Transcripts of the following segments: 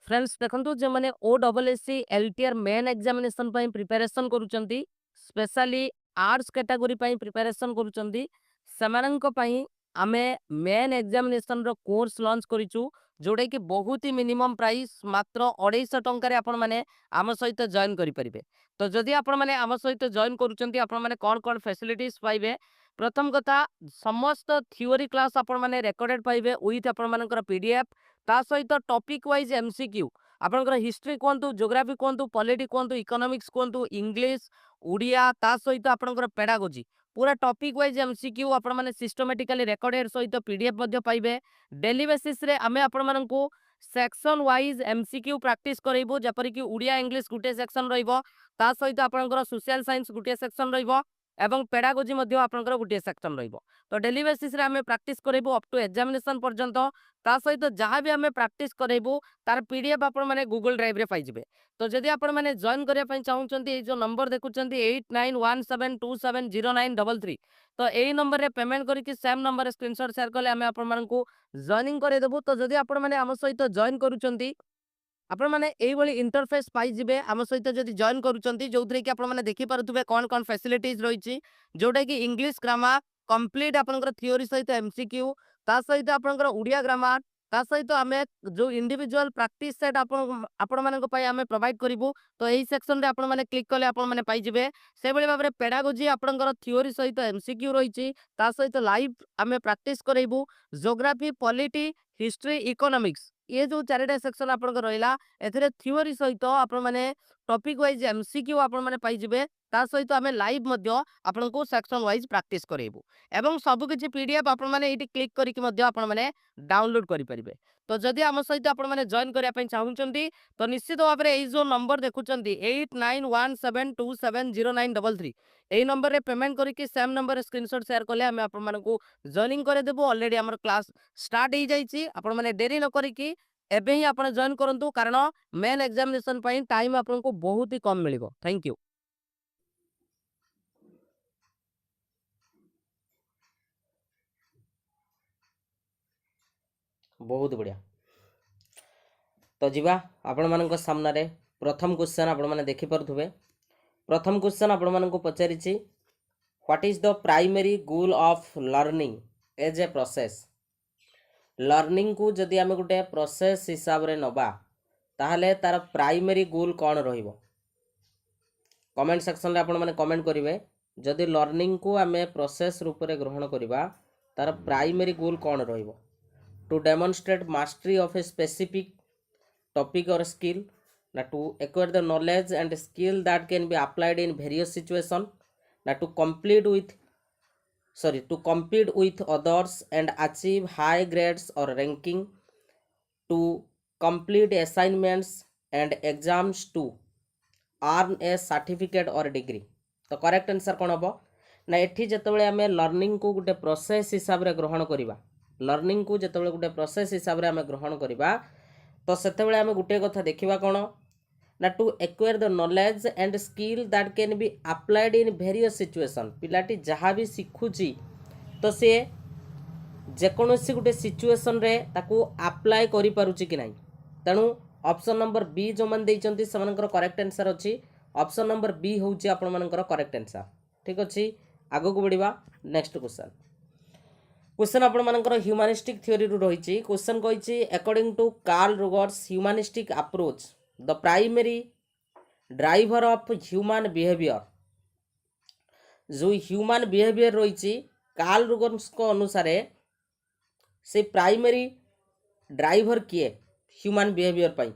Friends देखंतु जे माने ओडब्ल्यूएससी LTR main examination पई प्रिपरेशन करूचंती स्पेशली आर्ट्स कैटेगरी पई प्रिपरेशन करूचंती समानंक पई आमे मेन एग्जामिनेशन रो कोर्स लॉन्च करिचु जोडे कि बहुत ही मिनिमम प्राइस मात्र 250 टंका रे आपण माने आम सहित जॉइन करि परिबे। तो जदि आपण माने आम सहित जॉइन करूचंती आपण माने कोन कोन फैसिलिटीज पाइबे प्रथम कथा समस्त थ्योरी क्लास आपण माने रिकॉर्डेड पाइबे विथ आपण मानकर पीडीएफ ता सहित टॉपिक वाइज एमसीक्यू आपनकर हिस्ट्री कहतु ज्योग्राफी कहतु पॉलिटी कहतु इकोनॉमिक्स कहतु इंग्लिश उड़िया ता सहित आपनकर पेडागोजी पूरा टॉपिक वाइज एमसीक्यू आपण माने सिस्टमैटिकली रिकॉर्डेड सहित पीडीएफ मध्ये पाइबे। डेली बेसिस रे आमे आपण मानकू सेक्शन वाइज एमसीक्यू प्रैक्टिस करइबो जेपरि कि उड़िया इंग्लिश गुटे सेक्शन रहिबो ता सहित आपनकर सोशल साइंस गुटे सेक्शन रहिबो एवं पेडागोजी मध्ये आपनकर गुटे सेक्शन रहिबो। तो डेली बेसिस रे आमे प्रैक्टिस करइबो अप टू एग्जामिनेशन पर्यंत ता सहित जहाँ भी आमे प्रैक्टिस करइबो तार पीडीएफ आपण माने गूगल ड्राइव रे पाइजिबे। तो जदि आपण माने जॉइन करिया पई चाहुचंती ए जो नंबर देखुचंती 8917270933 तो एई नंबर रे पेमेंट करिकि सेम नंबर रे स्क्रीनशॉट शेयर करले आमे आपण मानकू जॉइनिंग करे देबो। तो जदि आपण माने हम सहित जॉइन करूचंती आपण माने एई भली इंटरफेस पाई जिबे हम सहित जदि जॉइन करूचंती जोथरे कि आपण माने देखि पारुथबे कोन कोन फैसिलिटीज रहिछि जोटा कि इंग्लिश ग्रामर कंप्लीट आपनकर थ्योरी सहित एमसीक्यू ता सहित आपनकर उड़िया ग्रामर ता सहित आमे जो इंडिविजुअल प्रैक्टिस सेट आपण मानक पई आमे प्रोवाइड करिवु। तो एही सेक्शन रे आपण माने क्लिक करले आपण माने पाई जिबे से बळे भाबरे पेडागोजी आपनकर थ्योरी सहित एमसीक्यू रहिछि ता सहित लाइव आमे प्रैक्टिस करइबु ज्योग्राफी पॉलिटी हिस्ट्री इकोनॉमिक्स ये जो चारिटा सेक्शन आपनकर रहिला एथरे थ्योरी सहित आपण माने टॉपिक वाइज एमसीक्यू आपण माने पाई जिबे ता सहित आमे लाइव मध्य आपनको सेक्शन वाइज प्रैक्टिस करइबु एवं सब किछि पीडीएफ आपण माने एटी क्लिक करिकि मध्य आपण माने डाउनलोड करि परिबे। तो जदि आम सहित आपण माने जॉइन करिया पई चाहुचंती तो निश्चित भाबरे एई जो नंबर देखुचंती 8917270933 एई नंबर रे पेमेंट करिकि सेम नंबर रे स्क्रीनशॉट शेयर करले हमें आपण मानकू जॉइनिंग करे देबो। ऑलरेडी हमर क्लास स्टार्ट हो जाइछि आपण माने देरी न करिकि एबे ही आपण जॉइन करंतु कारण मेन एग्जामिनेशन पई टाइम आपनको बहुत ही कम मिलिबो। Thank you. बहुत बढ़िया। तो जीवा आपण मानक सामने प्रथम क्वेश्चन आपण माने देखि परथुबे। प्रथम क्वेश्चन आपण मानक पचारिछि what is the primary goal of learning as a process. Learning को जदि आमे गुटे प्रोसेस हिसाब रे नबा ताहले तार प्राइमरी गोल कौन रहिबो। कमेंट सेक्शन रे आपण माने कमेंट करिवे जदि लर्निंग को आमे प्रोसेस रूप रे ग्रहण करिबा तार प्राइमरी गोल कौन रहिबो। To demonstrate mastery of a specific topic और स्किल ना to acquire the knowledge and skill that can be applied in various situation ना to compete with others and achieve high grades or ranking to complete assignments and exams to earn a certificate or degree। तो correct answer कौन हम ना एठी जेतेबेले आमे learning को गोटे process हिसाब रे ग्रहण करिबा लर्निंग को जेतेबेले गोटे प्रोसेस हिसाब रे आमे ग्रहण करिबा तो सेतेबेले आमे गोटे कथा देखिबा कोन ना to acquire the knowledge and skill that can be applied in various situation. पिलाटी जहाँ भी शिखुची तो सी जेकोसी गोटे सिचुएशन रे ताकू अप्लाई करि पारुची कि नहीं। तेणु ऑप्शन नंबर बी जो मैंने देइचंती सेमानकर करेक्ट आंसर अछि। ऑप्शन नंबर बी होउची आपण मानकर करेक्ट आंसर। ठीक अछि आगो को बढ़िबा नेक्स्ट क्वेश्चन आपण मानकर ह्यूमनिस्टिक थ्योरी रु रहिची। क्वेश्चन कहिची according to Carl Rogers humanistic approach the primary driver of human behaviour. जो ह्यूमन बिहेवियर रही कार्ल रोगर्स को अनुसार से प्राइमरी ड्राइवर किए ह्यूमन बिहेवियर पाई।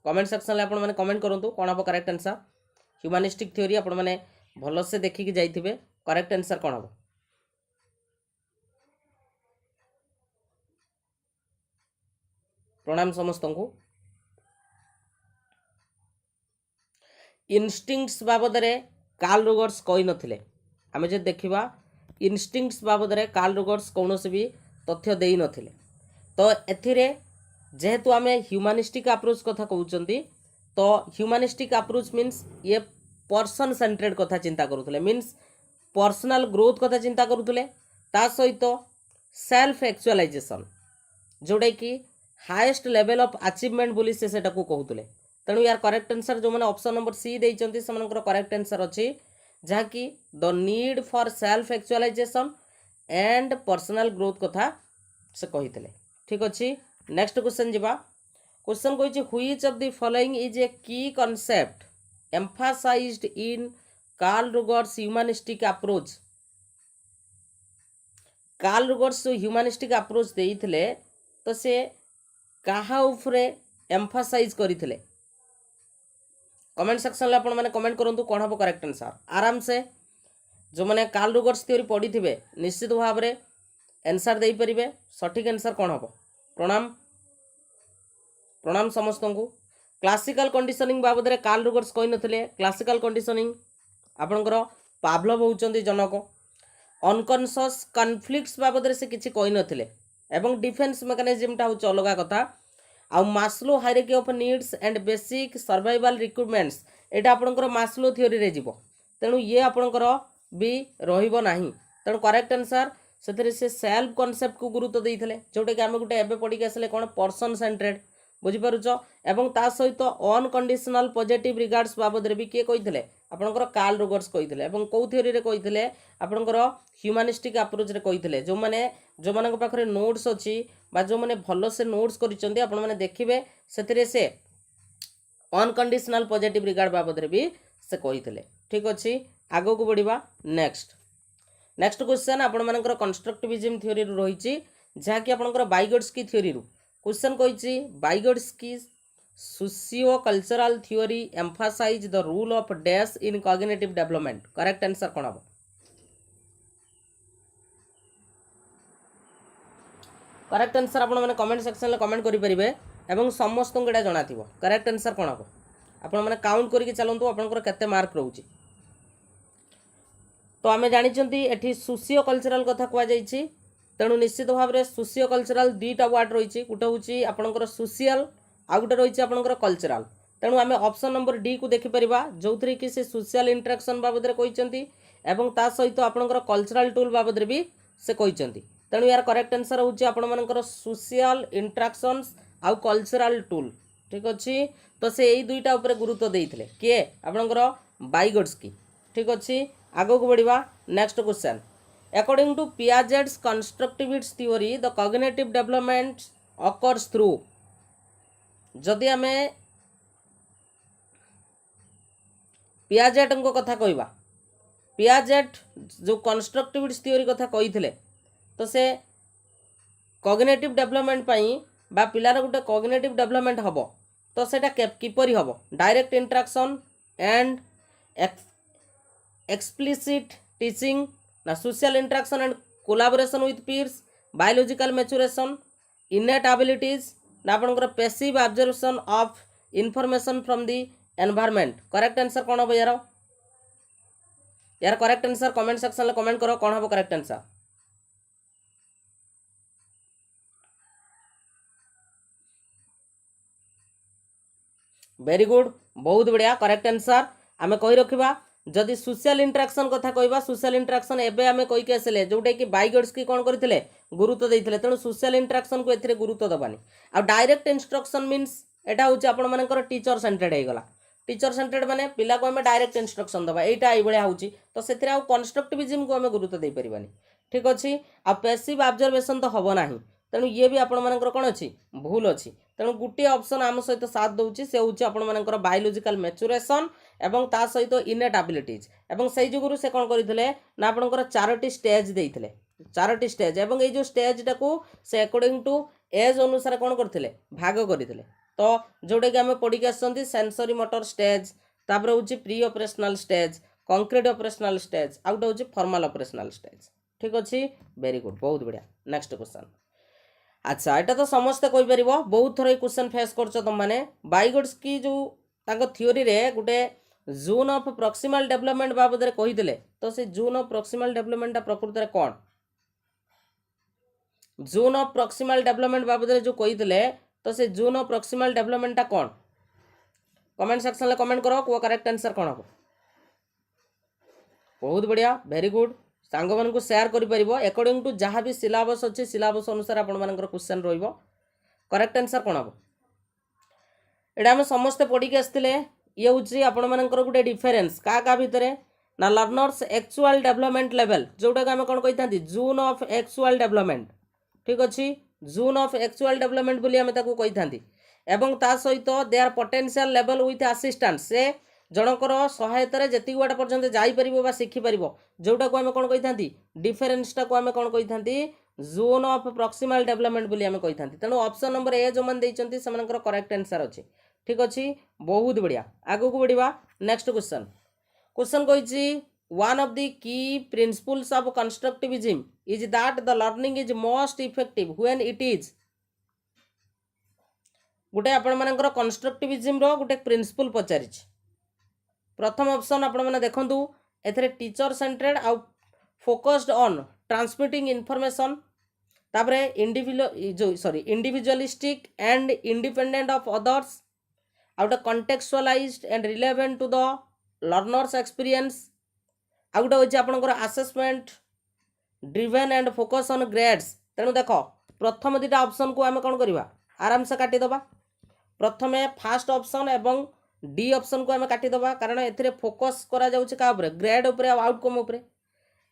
कमेंट सेक्शन में आपण माने कमेंट करंतु कोन हम करेक्ट आंसर। ह्यूमनिस्टिक थ्योरी आपण माने भल से देखिक जाइथिबे करेक्ट आंसर कोन हम। प्रणाम समस्त को। इनस्टिंक्ट्स बाबद कार्ल रोगर्स कही नथिले आमे जे देखिबा इनस्टिंक्ट्स बाबद कार्ल रोगर्स कौन भी तथ्य दे नथिले। तो एथिरे जेहेतु आमे ह्यूमनिस्टिक अप्रोच कथा कहउचंती तो ह्यूमनिस्टिक अप्रोच मीन्स ये पर्सन सेंट्रेड कथा चिंता करूथले मीन्स पर्सनल ग्रोथ कथा चिंता करूथले ता सहित सेल्फ एक्चुअलाइजेशन जोड़े कि हाएस्ट लेवल ऑफ अचीवमेंट बोली से सेटा को कहूतले। तेणु यार करेक्ट आंसर जो मैंने ऑप्शन नंबर सी देइचंती सेमानकर करेक्ट आंसर अछि जहाँ कि the need for self actualization and personal growth कथा से कहितले। ठीक अछि, नेक्स्ट क्वेश्चन जिबा। क्वेश्चन कहिछि which of the following is a key concept emphasized in Carl Rogers humanistic approach. Carl Rogers जो ह्यूमनिस्टिक अप्रोच देइथिले तो से काहा उपरे एम्फासाइज करिथिले। कमेंट सेक्शन में मैंने कमेंट करंतु कौन हम करेक्ट आंसर आराम से जो मैंने कार्ल रुगर्स थ्योरी पढ़ी थे निश्चित भाव में आंसर दे पारे। सठिक आंसर कौन हम। प्रणाम प्रणाम समस्त को। क्लासिकल कंडीशनिंग बाबद में कार्ल रुगर्स कही नथिले। क्लासिकल कंडीशनिंग आपणकर पाभलव होउचंदी जनक। अनकॉन्शियस कॉन्फ्लिक्ट्स बाबद में से किसी कही नथिले एवं डिफेन्स मेकानिज्मटा हूँ अलग कथा। आउ Maslow hierarchy of needs and basic survival requirements एटा आपणकर मास्लो थ्योरी रे जीवो। तेणु ये आपणकर भी रहिबो नाही। तेणु करेक्ट आंसर से सेल्फ कॉन्सेप्ट को गुरुत्व देइथिले जोटा कि आमे गुटे एबे पढी के आसले कोन पर्सन सेंट्रेड बुझिपारुछ। एवं ता सहित अनकंडीशनल पॉजिटिव रिगार्ड्स बाबद रे भी किए कहिथिले आपणकर कार्ल रुगर्स कहिथिले एवं को थ्योरी रे कहिथिले आपणकर ह्यूमनिस्टिक अप्रोच रे कहिथिले। जो माने पाखरे नोट्स अछि बा जो माने भलो से नोट्स करिसंती आपण माने देखिबे सेतिरे से अनकंडीशनल पॉजिटिव रिगार्ड बाबद रे भी से कहिथिले। ठीक अछि, आगो को बढ़िबा। नेक्स्ट क्वेश्चन आपण मानकर कंस्ट्रक्टिविज्म थ्योरी रु रहिछि जहा कि आपणकर बाइगोट्स्की थ्योरी रु क्वेश्चन कहिछि Vygotsky socio cultural theory emphasise the role of dash in cognitive development. Correct answer कोन हबो। करेक्ट आंसर आपण माने कमेंट सेक्शन में कमेंट करि परिबे एवं समस्त को एटा जणा थिबो। करेक्ट आंसर कोन हबो आपण माने काउंट करिके चलंतु आपणकर केते मार्क रहउछि। तो आमे जानि चंती एठी सोशियो कल्चरल कथा कुआ जाइछि। तेणु निश्चित भाव में सोशियो कल्चरल दुईटा वर्ड रही गोटे हूँ आपंकर सोशियल आउ गोटे रही आपंकर कल्चरल। तेणु आम ऑप्शन नंबर डी को देखिपर जो थी कि से सोशियल इंटरेक्शन बाबद में कहते और ता सहित आपंकर कल्चरल टूल बाबद भी से कहते। तेणु यार करेक्ट आंसर हूँ आपर सोशियल इंटरेक्शंस आउ कल्चरल टूल। ठीक अच्छे, तो से यही दुईटा उपर गुरुत्व देते किए आपंकर बाइगोट्स्की। ठीक अच्छे, आगो को बढ़िया। Next question according to Piaget's constructivist theory the cognitive development occurs through। जदि आमे पियाजेट को कथा कहवा पियाजेट जो कंस्ट्रक्टिविस्ट थ्योरी कथा कही तो से कॉग्निटिव डेवलपमेंट पाई बा पिलार गोटे कॉग्निटिव डेवलपमेंट हम तो सेटा किपरि हम direct interaction and explicit teaching ना social interaction and collaboration with peers biological maturation innate abilities ना आपनकर passive observation of information from the environment. Correct answer कौन हम यार करेक्ट आंसर कमेंट सेक्शन में कमेंट करो कौन हम करेक्ट आंसर। वेरी गुड, बहुत बढ़िया करेक्ट आंसर। आमे कहि रखिबा जदि सोशल इंटरेक्शन कथा कहवा सोशल इंटरेक्शन एबे आमे कहि के आसले जोटा कि बाइगोट्स्की कोन करथिले गुरुत्व देथिले। तेणु सोशल इंटरेक्शन को एथिरे गुरुत्व दबानी। आ डायरेक्ट इंस्ट्रक्शन मीन्स एटा होची आपण मानकर टीचर सेंटर्ड हे गला। टीचर सेंटर्ड माने पिला को हमें डायरेक्ट इंस्ट्रक्शन दबा एटा एई बळिया होची तो सेथिरे आ कंस्ट्रक्टिविज्म को हमें गुरुत्व दे परिबानी। ठीक अछि, आ पैसिव ऑब्जर्वेशन तो हबो नाही। तेणु ये भी आपण मानकर कोन अछि भूल अछि। तेणु गुटे ऑप्शन आम सहित साथ दउची से होची आपण मानकर बायोलॉजिकल मैच्योरेशन एवं ता सहित इनेट एबिलिटीज एवं सही जुगुरु से कोन करिथिले ना आपणकर चारोटी स्टेज देइथिले चारोटी स्टेज एवं ए जो स्टेज टाकू से अकॉर्डिंग टू एज अनुसार कोन करथिले भाग करथिले। तो जोटे कि आम पढ़ी के आसछंती सेंसरी मोटर स्टेज तापर होची pre operational stage concrete operational stage out होची फॉर्मल ऑपरेशनल स्टेज। ठीक अछि, वेरी गुड, बहुत बढ़िया। Next question. अच्छा एटा तो समस्त कहि परिबो बहुत थोर क्वेश्चन फेस करछो तुम माने बाइगोट्स्की जो ताको थ्योरी रे गुटे जोन ऑफ प्रॉक्सिमल डेवलपमेंट बाबद रे कहिदिले तो से जोन ऑफ प्रॉक्सिमल डेवलपमेंट प्रकृत रे कोन जोन ऑफ प्रॉक्सिमल डेवलपमेंट बाबद रे जो कहिदिले तो से zone of proximal development cone comment section में कमेंट करो को करेक्ट आंसर कोन हो। बहुत बढ़िया, वेरी गुड। सांग मान को शेयर करि परिबो अकॉर्डिंग टू जहाँ भी सिलेबस अच्छे सिलेबस अनुसार आपण मानकर क्वेश्चन रहिबो। करेक्ट आंसर कौन हम एटा आम समस्ते पढ़ी आसते ये हूँ आपण मानकर गोटे डिफरेन्स क्या भितर ना लर्नर्स एक्चुअल डेवलपमेंट लेवल जोटा आम कौन कही था जून ऑफ एक्चुअल डेवलपमेंट ठीक अच्छे जून ऑफ एक्चुअल डेवलपमेंट बोली आम कही था एवं ता सहित their potential level with assistance से जनकर सहायतार जी गुड़ा पर्यंत जापर शिखिपर जोटा को आम कौन कही था डिफरेन्सटा को आम कौन कही था जोन ऑफ प्रॉक्सिमल डेवलपमेंट बोली आम कही था तेणु ऑप्शन नंबर ए जो मैंने से करेक्ट आंसर अच्छे ठीक अच्छे बहुत बढ़िया आगू को बढ़िया नेक्स्ट क्वेश्चन क्वेश्चन कही one of the key principles of constructivism is that the learning is most effective when it is गोटे आपण मानकर कंस्ट्रक्टिविज्म रो गोटे प्रिंसिपल पचारि प्रथम ऑप्शन आपण माने देखंतु एथरे टीचर सेंटर्ड आउ फोकस्ड ऑन ट्रांसमिटिंग इनफॉरमेशन तापरे individualistic and independent of others आउट contextualised and relevant to the learners experience आउट होची आपनकर assessment driven and focus on grades तेणु देख प्रथम दुटा ऑप्शन को आम कौन करवा आराम से काटिदेबा प्रथमे फास्ट ऑप्शन एवं डी ऑप्शन को आम काटिदेबा कारण एथिरे फोकस करा जाउची का उपरे ग्रेड उपरे आउटकम उपरे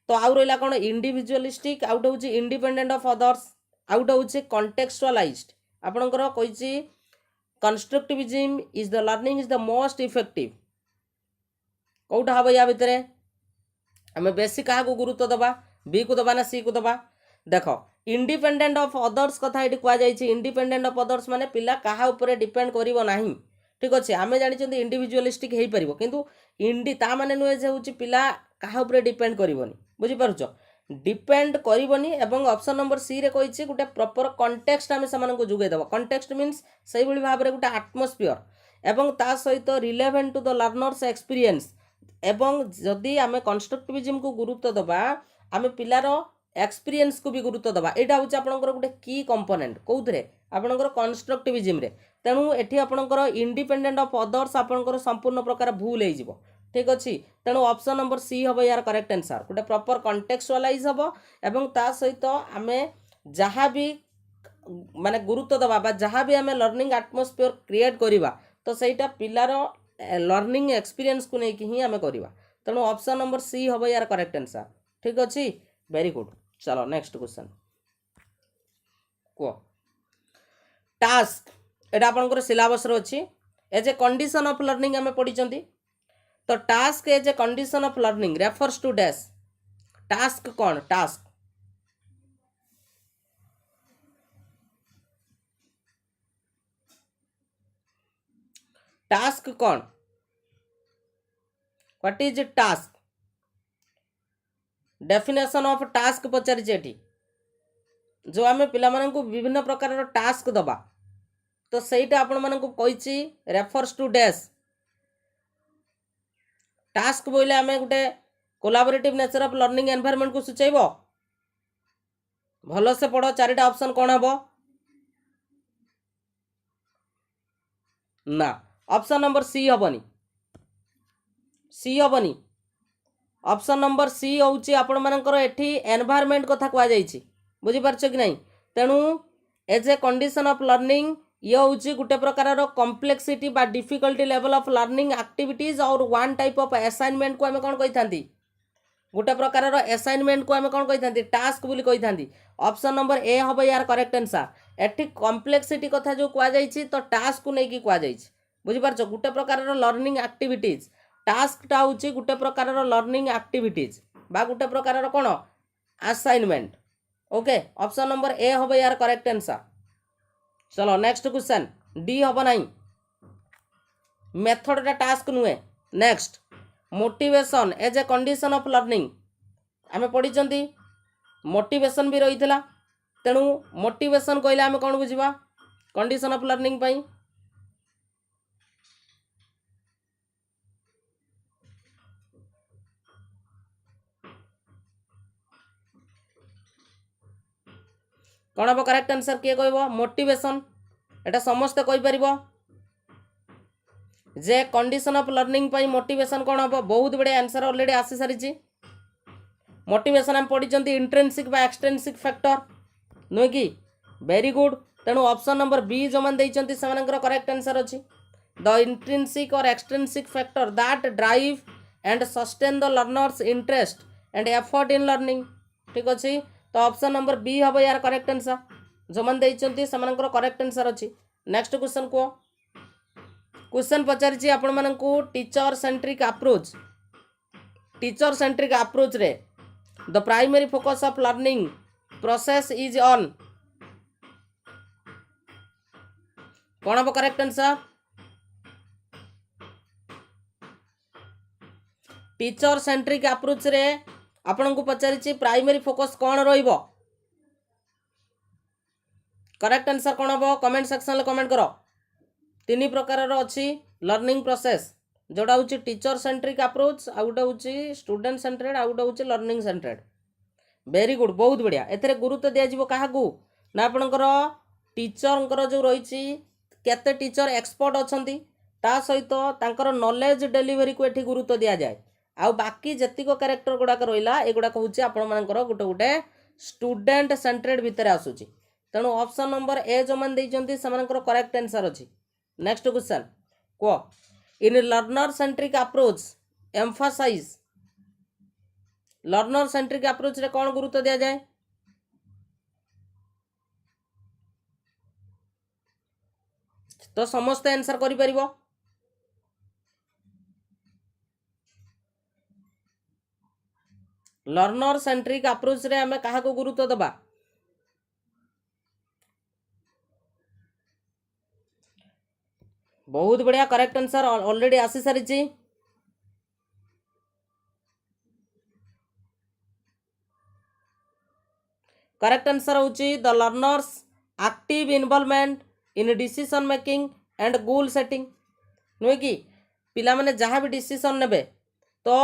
तो आउ रहा कौन इंडिविजुअलिस्टिक आउट हूँ इंडिपेंडेंट ऑफ अदर्स आउट हूँ कॉन्टेक्चुअलाइज्ड आपणकर कही constructivism is the learning is the most effective कौटा हम या भितर आम बेसी क्या गुरुत्व दबा बी को दबा ना सी को दबा देख इंडिपेंडेंट ऑफ अदर्स कथा ये कहुई इंडिपेंडेंट ऑफ अदर्स माने पिला कहा उपरे डिपेंड करिवो नाही ठीक अच्छे आम जानी इंडिविजुअलिस्टिक हो पार किंतु इंडी ता माने नुहे जे हूँ पिला कहा उपरे डिपेंड करनी बुझीपारुच डिपेंड करनी एवं ऑप्शन नंबर सी रे कही गोटे प्रॉपर कंटेक्स्ट आम से जुगेदेव कंटेक्स्ट मीन्स से भाव में गोटे आटमोस्फियर एवं ता सहित relevant to the learners experience एवं जदि आम कंस्ट्रक्टिविज्म को गुरुत्व दबा आम पिलार एक्सपीरियंस को भी गुरुत्व दबा यहाँ हूँ आपंकर गोटे की कंपोनेंट कौन आपंकर कंस्ट्रक्टिविज्म रे तेणु एठी आपंकर इंडिपेंडेंट ऑफ अदर्स आपंकर संपूर्ण प्रकार भूल हो ठीक अच्छे तेणु ऑप्शन नंबर सी हम यार करेक्ट आंसर गोटे प्रॉपर कंटेक्चुअलाइज हम एवं ता सहित आम जहाँ भी माने गुरुत्व दबा जहाँ भी आम लर्निंग एटमोस्फियर क्रिएट करवा तो सहीटा पिलार लर्निंग एक्सपीरियंस को लेकिन ही आम करवा तेणु ऑप्शन नंबर सी हम यार करेक्ट आंसर ठीक अच्छे वेरी गुड चलो नेक्स्ट क्वेश्चन कह टास्क एटा आपनकर सिलेबस रो अछि as a condition of learning आम पढ़ी तो task as a condition of learning refers to dash task कौन टास्क टास्क कौन what is task definition of task पचारि जो आम पिला को विभिन्न प्रकार टास्क दबा तो सहीटा आपण मानक कही रेफर्स टू डैश टास्क बोले आम गोटे collaborative nature of learning environment को सूचेब भल से पढ़ चारिटा ऑप्शन कौन हम ना ऑप्शन नंबर सी हेनी ऑप्शन नंबर सी हूँ आपण मानकर एठी एनवायरनमेंट कथा कहुई बुझीपारछ कि नहीं तेणु as a condition of learning ये हूँ गोटे प्रकार कम्प्लेक्सिटी बा difficulty level of learning activities और वन टाइप ऑफ असाइनमेंट को आम कौन कही था गोटे प्रकार असाइनमेंट को आम कौन कही था टास्क बोली कही था ऑप्शन नंबर ए हम यार करेक्ट आंसर एठी कम्प्लेक्सिटी कथा जो कहुई तो टास्क को लेकिन कहुई बुझीपारछ गोटे प्रकार लर्निंग एक्टिविटीज टास्कटा हूँ गोटे प्रकार लर्निंग एक्टिविटीज बा गोटे प्रकार कौन assignment okay option number A हम यार करेक्ट आंसर चलो नेक्स्ट क्वेश्चन डी हम ना मेथडटा टास्क नुहे next motivation as a condition of learning आम पढ़ी मोटिवेशन भी रही है तेणु मोटिवेशन कहले आम कौन बुझा कंडीशन ऑफ लर्निंग पाई कौन हम करेक्ट आंसर किए कह मोटिवेशन एटा समस्ते कहीपर जे कंडीशन ऑफ लर्निंग पाई मोटिवेशन कौन हम बहुत बढ़िया आंसर ऑलरेडी आसी सारी मोटिवेशन आम पढ़ी इंट्रिंसिक बा एक्सट्रिंसिक फैक्टर नुहे कि वेरी गुड तेणु ऑप्शन नंबर बी जो मैंने देइचंती सेमानकर करेक्ट आंसर अछि द इंट्रिंसिक और extrinsic factor that drive and sustain the learners interest and effort in learning ठीक अछि तो ऑप्शन नंबर बी हम यार करेक्ट आंसर जो मैंने देइचंती सेमानकर करेक्ट आंसर अछि नेक्स्ट क्वेश्चन को क्वेश्चन पचारिछि आपण मानकू टीचर सेंट्रिक अप्रोच रे the primary focus of learning process is on कौन हम correct answer teacher centric approach रे आपण को पचारिछि प्राइमरी फोकस कौन रहिबो करेक्ट आंसर कौन हम कमेंट सेक्शन में कमेंट करो तीन प्रकार अच्छी लर्निंग प्रोसेस जोड़ा हूँ टीचर सेंट्रिक अप्रोच आउ गोटे हूँ स्टूडेंट सेंट्रेड आउ गोटे हूँ लर्निंग सेंट्रेड वेरी गुड बहुत बढ़िया एथे गुरुत्व दिज्व क्या ना आपणकर टीचर जो रही केते टीचर एक्सपर्ट अच्छा ता सहित तांकर नॉलेज डेलीवरी को एठी गुरुत्व दि जाए आउ बाकी जतिक कैरेक्टर गुड़ाक रहा एगुड़ाक हूँ आपंकर गोटे गोटे स्टूडेंट सेंट्रेड भितर आसूची तेणु ऑप्शन नंबर ए जो मैंने देइचंती सेमानकर करेक्ट आंसर अछि नेक्स्ट क्वेश्चन को in learner centric approach emphasise learner centric approach रे कौन गुरुत्व दिया जाए तो समस्त आंसर करि परिबो लर्नर सेंट्रिक अप्रोच रे हमें कहा को गुरुत्व दबा बहुत बढ़िया करेक्ट आंसर ऑलरेडी आसी सारी करेक्ट आंसर होची the learners active involvement in decision making and goal setting नुहे कि पिला माने जहाँ भी डिसीजन नेबे तो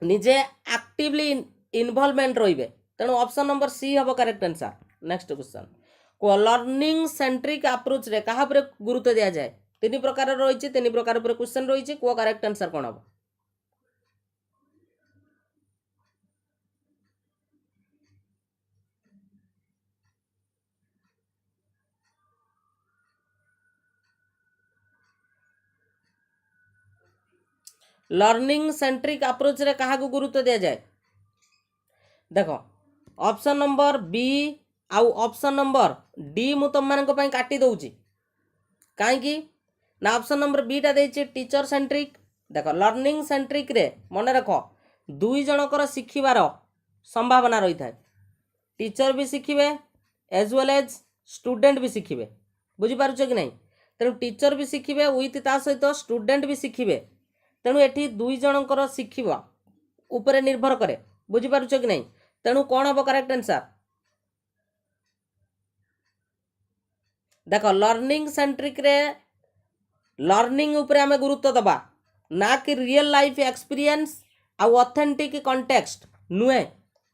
निजे एक्टिवली इन्वॉल्वमेंट रहिबे तेणु ऑप्शन नंबर सी हम करेक्ट आंसर नेक्स्ट क्वेश्चन को लर्निंग सेंट्रिक अप्रोच रे कहा पर गुरुत्व दिया जाए तीन प्रकार रही तीन प्रकार पर क्वेश्चन रही को करेक्ट आंसर कौन हम लर्निंग सेंट्रिक अप्रोच रे कहा को गुरुत्व दिया जाए देखो ऑप्शन नंबर बी आउ ऑप्शन नंबर डी मु तुम मान काटी दउची कहीं ना ऑप्शन नंबर बी टा देछि टीचर सेंट्रिक देखो लर्निंग सेंट्रिक रे मन रख दुई जनकर शिखिबार संभावना रही था टीचर भी शिखिबे एज वेल एज स्टूडेंट भी शिखिबे बुझी पारुछ कि नहीं तेणु टीचर भी शिखिबे विथ ता सहित स्टूडेंट भी शिखिबे तेणु एठी दुई जनकर शिखिबा ऊपर निर्भर करे बुझी पारुछ कि नहीं तेणु कौन हम करेक्ट आंसर देख लर्निंग सेंट्रिक रे लर्निंग ऊपर आमे गुरुत्व दबा ना कि रियल लाइफ एक्सपीरियंस आउ ऑथेंटिक कॉन्टेक्स्ट नुहे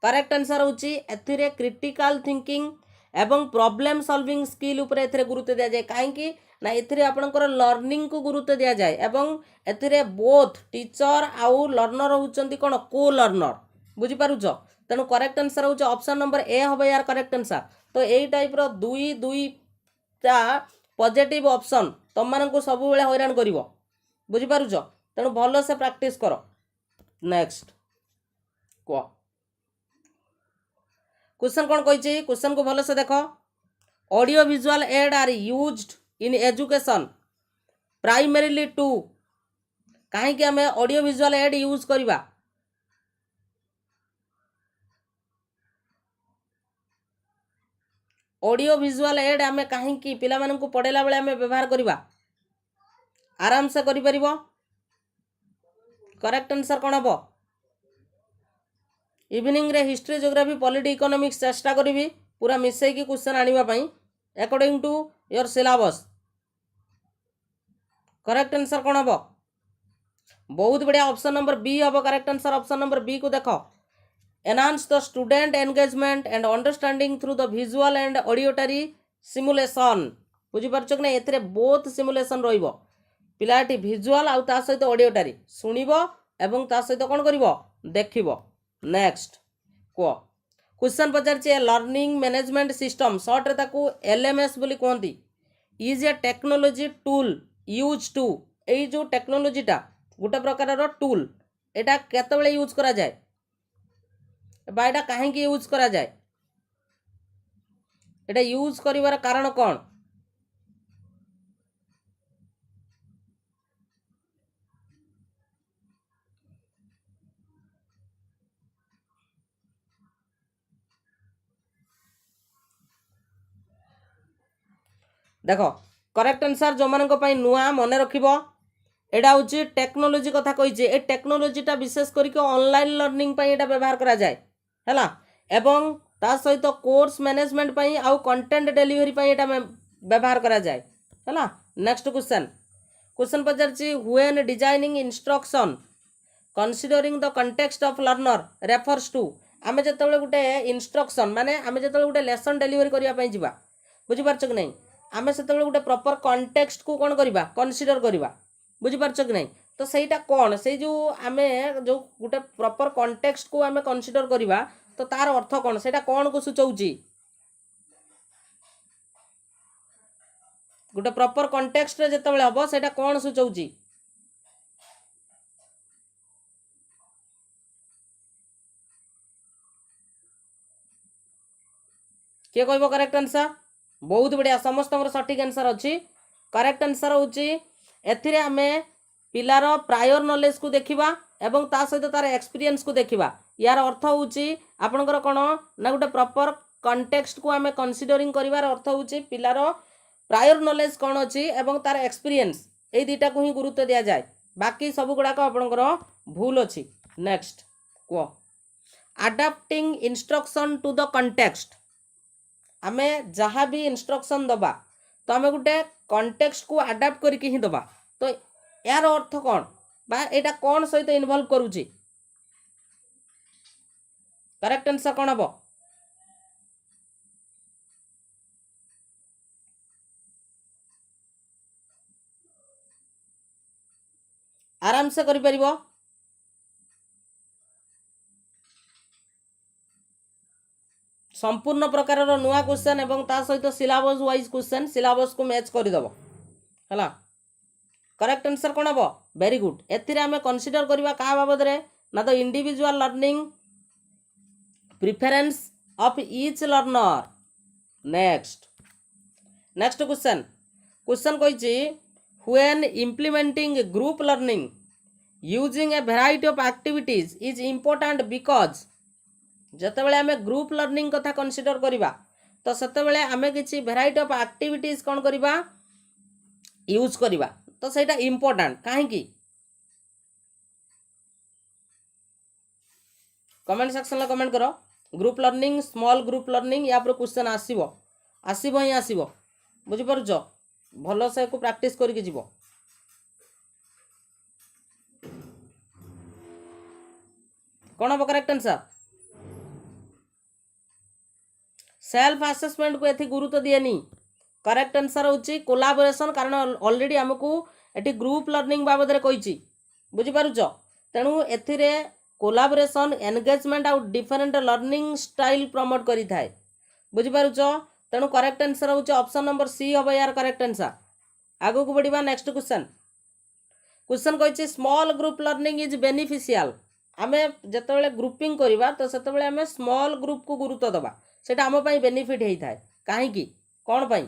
करेक्ट आंसर होची एथिरे क्रिटिकल थिंकिंग एवं प्रॉब्लम सॉल्विंग स्किल ऊपर एथिरे गुरुत्व दिया जाए काहेकि ना एथिरे आपनकर लर्निंग को गुरुत्व दिया जाए एवं एथिरे बोथ टीचर आउ लर्नर होचंती कोन को लर्नर बुझी पारुछ तेणु करेक्ट आंसर होची ऑप्शन नंबर ए हबे यार करेक्ट आंसर तो एई टाइप रो दुई दुई ता पॉजिटिव ऑप्शन तुम मानकु सब बेले हैरान करिवो बुझी पारुछ तेणु भलो से प्रैक्टिस करो नेक्स्ट को क्वेश्चन कौन कही क्वेश्चन को भलो से देखो audio visual aid are used in education primarily to कहीं आम ऑडियो विजुअल एड यूज करवा ऑडियो विजुअल एड आम कहीं पिला मानकु पढ़ेला बेले आम व्यवहार करवा आराम से करि परिबो करेक्ट आंसर कौन हम इवनिंग रे हिस्ट्री ज्योग्राफी पॉलिटी इकोनॉमिक्स चेष्टा करी पूरा मिसेकी क्वेश्चन आने according to your syllabus correct answer कौन हम बहुत बढ़िया ऑप्शन नंबर बी हम correct answer option number B को देख enhance the student engagement and understanding through the visual and auditory simulation बुझीपार कि नहीं एथिरे बोथ सिमुलेशन रहिबो पिलाटी विजुअल आउ ता सहित ऑडियोटरी सुनिबो एवं ता सहित कोन करिवो देखिबो नेक्स्ट को क्वेश्चन पचार लर्निंग मैनेजमेंट सिस्टम सर्ट रे ताकू एलएमएस बोली कहती is a technology tool use to एई जो टेक्नोलोजीटा गोटे प्रकार टूल एटा केतबेले यूज करा जाए बा एटा काहेकि यूज करा जाए एटा यूज करिवार कारण कौन देख करेक्ट आंसर जो मान नुआ मन रखिबो एटा हूँ टेक्नोलोजी कथा कही ए टेक्नोलोजीटा विशेष करके ऑनलाइन लर्निंग पे एटा व्यवहार करा जाए हैला एवं ता सहित कोर्स मैनेजमेंट पे आउ कंटेंट डिलीवरी पे एटा व्यवहार करा जाए हैला। नेक्स्ट क्वेश्चन क्वेश्चन पचारछि when designing instruction considering the context of learner refers to आमे जेतेबेले गुटे इंस्ट्रक्शन माने आमे जेतेबेले गुटे लेसन डिलीवरी करिया पई जिबा बुझि पारछ कि नहीं आमे सेतेबेले गुटे प्रॉपर कंटेक्स्ट को कोन करिबा कंसीडर करिबा बुझी पारछ कि नहीं तो सहीटा कौन से जो आमे जो गोटे प्रॉपर कॉन्टेक्स्ट को आमे कंसीडर करिबा तो तार अर्थ कौन सेटा कौन को सूचौची गोटे प्रॉपर कॉन्टेक्स्ट रे जेतेबेले हबो सेटा कौन सूचौची किए कहबो करेक्ट आंसर बहुत बढ़िया समस्त सठिक आंसर अच्छी करेक्ट आंसर होची एथिरे आमे पिलार प्रायर नॉलेज को देखिबा एवं ता सहित तार एक्सपीरियंस को देखिबा यार अर्थ होची आपनकर कोन ना गोटे प्रॉपर कॉन्टेक्स्ट को आमे कंसीडरिंग करिवार अर्थ होची पिलार प्रायर नॉलेज कोन अछि एवं तार एक्सपीरियंस ए दुटा को ही गुरुत्व दिया जाए बाकी सब गुडा को आपनकर भूल अछि। नेक्स्ट को adopting instruction to the context आमे जहाँ भी इंस्ट्रक्शन दबा तो आमे गोटे कॉन्टेक्स्ट को अडॉप्ट करके ही दबा तो यार अर्थ कौन बा एटा कौन सहित इन्वॉल्व करूची करेक्ट आंसर कौन हम आराम से करि परिबो संपूर्ण प्रकार नुआ क्वेश्चन एवं ता सहित सिलेबस वाइज क्वेश्चन सिलेबस को मैच कर दबो हला करेक्ट आंसर कौन हम वेरी गुड एथिरे आमे कंसीडर करबा का बाबद रे ना तो individual learning preference of each learner. Next next question question कहिछि when implementing group learning using a variety of activities is important because जतेबेले आमे ग्रुप लर्निंग कथा कंसीडर करिबा तो सेतेबेले आमे किछि वैरायटी ऑफ एक्टिविटीज कोन करिबा यूज करिबा तो सेटा इम्पोर्टेंट काहे कि कमेंट सेक्शन में कमेंट करो group learning small group learning या पर क्वेश्चन आसीबो आसीबो ही आसीबो बुझि परछ भलो से को प्रैक्टिस करके जीवो कौन हम करेक्ट आंसर सेल्फ असेसमेंट को एथि गुरुत्व दिएनी करेक्ट आंसर होची कोलाबोरेशन कारण ऑलरेडी हमकू एटी ग्रुप लर्निंग बाबद रे कहिची बुझि पारुछ तेणु एथिरे कोलाबोरेशन एंगेजमेंट आउ डिफरेंट लर्निंग स्टाइल प्रमोट करि थाए बुझि पारुछ तेणु करेक्ट आंसर होची ऑप्शन नंबर सी हबो यार करेक्ट आंसर आगो को बढ़िबा नेक्स्ट क्वेश्चन क्वेश्चन कहिची small group learning is beneficial आमे जतबेले ग्रुपिंग करिबा तो सेतबेले आमे स्मॉल ग्रुप को गुरुत्व दबा सेटा हम पई बेनिफिट हेई थाए काहे कि कोन पई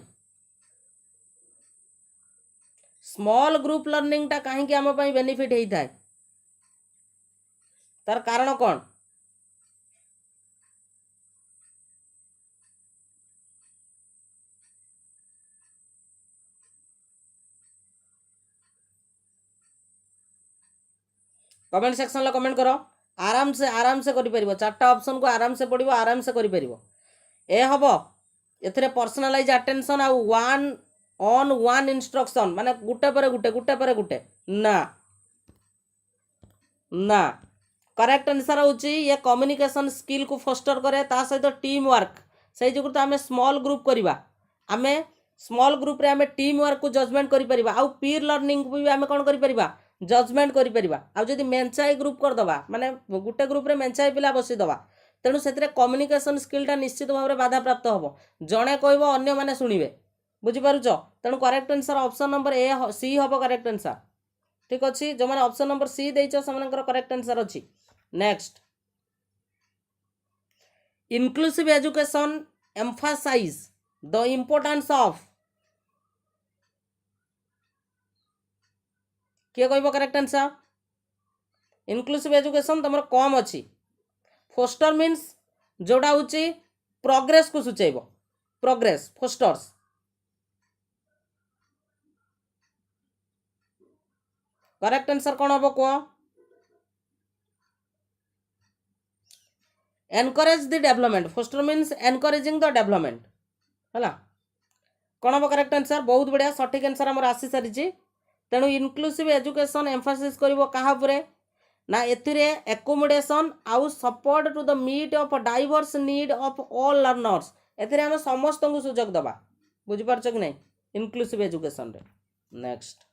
स्मॉल ग्रुप लर्निंग टा काहे कि हम पई बेनिफिट हेई थाए तार कारण कौन कमेंट सेक्शन में कमेंट करो आराम से करि परिबो चारटा ऑप्शन को आराम से पढ़िबो आराम से करि परिबो ए हबो एथरे पर्सनलाइज अटेंशन आ वन ऑन वन इंस्ट्रक्शन माने गुटे पर गुटे ना ना करेक्ट आंसर होची ये कम्युनिकेशन स्किल को फोस्टर करे ता सहित टीम वर्क से जो तो आमे स्मॉल ग्रुप करिबा आमे स्मॉल ग्रुप रे आमे टीम वर्क को जजमेंट करि परिबा आ पीर लर्निंग को भी आमे कोन करि परिबा जजमेंट करि परिबा आ जदी मेंचाई ग्रुप कर दबा माने गुटे ग्रुप रे मेंचाई पिला बसी दबा तेणु से कम्युनिकेशन स्किलटा निश्चित भाव में बाधाप्राप्त हम जड़े कह अन्य मैंने शुणे बुझीपार तेणु correct answer option number A C हम करेक्ट आंसर ठीक अच्छे जो मैंने ऑप्शन नंबर सी देच से करेक्ट आंसर अच्छी next inclusive education emphasise the importance of किए कह करेक्ट आंसर इनक्लूसिव एजुकेशन तुम कम अच्छी फोस्टर मीन्स जोड़ा हूँ प्रोग्रेस को सूचेब प्रोग्रेस फोस्टर्स करेक्ट आंसर कौन हम कह encourage the development foster means encouraging the development है कौन हम करेक्ट आंसर बहुत बढ़िया सठिक आंसर आम आसी सारी तेणु इनक्लूसिव एजुकेशन एम्फासिस कर क्या ना एथिरे एकोमोडेशन आउ support to the meet of diverse need of all learners एथिरे आम समस्त को सुजोग दबा बुझीपार कि नहीं इनक्लूसिव एजुकेशन रे next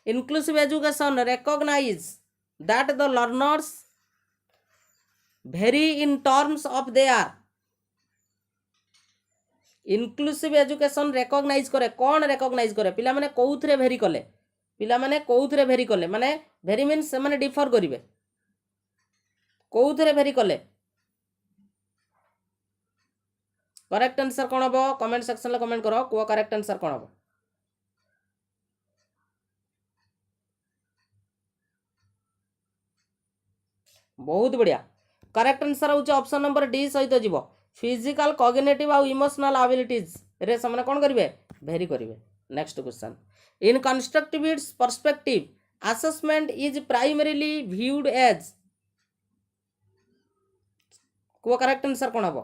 inclusive education recognise that the learners vary in terms of their inclusive education recognise करे कौन रिकॉग्नाइज करे पिला माने कोउथरे भेरी कले पिला माने कोउथरे भेरी कले माने भेरी मीन्स से माने डिफर करिवे कोउथरे भेरी कले करेक्ट आंसर कौन हम कमेंट सेक्शन में कमेंट करो को करेक्ट आंसर कौन हम बहुत बढ़िया करेक्ट आंसर होचे ऑप्शन नंबर डी सहित जीव फिजिकल कॉग्निटिव आउ इमोशनल एबिलिटीज रे से कौन करेंगे भेरी करेंगे next question in constructivist perspective assessment is primarily viewed as को करेक्ट आंसर कौन हम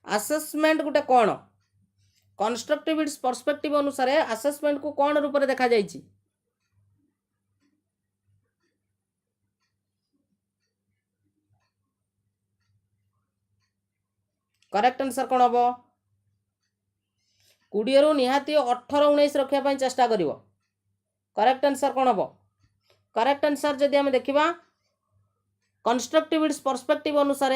असेसमेंट गोटे कौन कंस्ट्रक्टिविस्ट पर्सपेक्टिव अनुसार असेसमेंट को कौन रूप में देखा जाइए करेक्ट आंसर कौन हम 20 रु निहाती 18-19 रखापी चेष्टा कर करेक्ट आंसर कौन हम करेक्ट आंसर जदि आम देखा कंस्ट्रक्टिविस्ट पर्सपेक्टिव अनुसार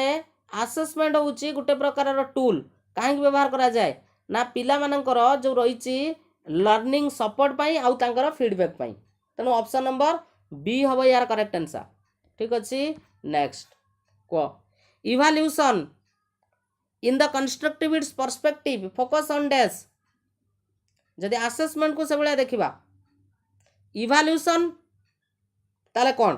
असेसमेंट हूँ गोटे प्रकार टूल कहीं व्यवहार करा जाए ना पिला मानकर जो रही लर्निंग सपोर्ट पाई आउ तांकर फीडबैक पाई तेणु ऑप्शन नंबर बी हम यार करेक्ट आंसर ठीक अच्छे नेक्स्ट को evaluation in the constructivist perspective focus on dash जदि असेसमेंट को से भाया देखा इवाल्यूशन ताले कौन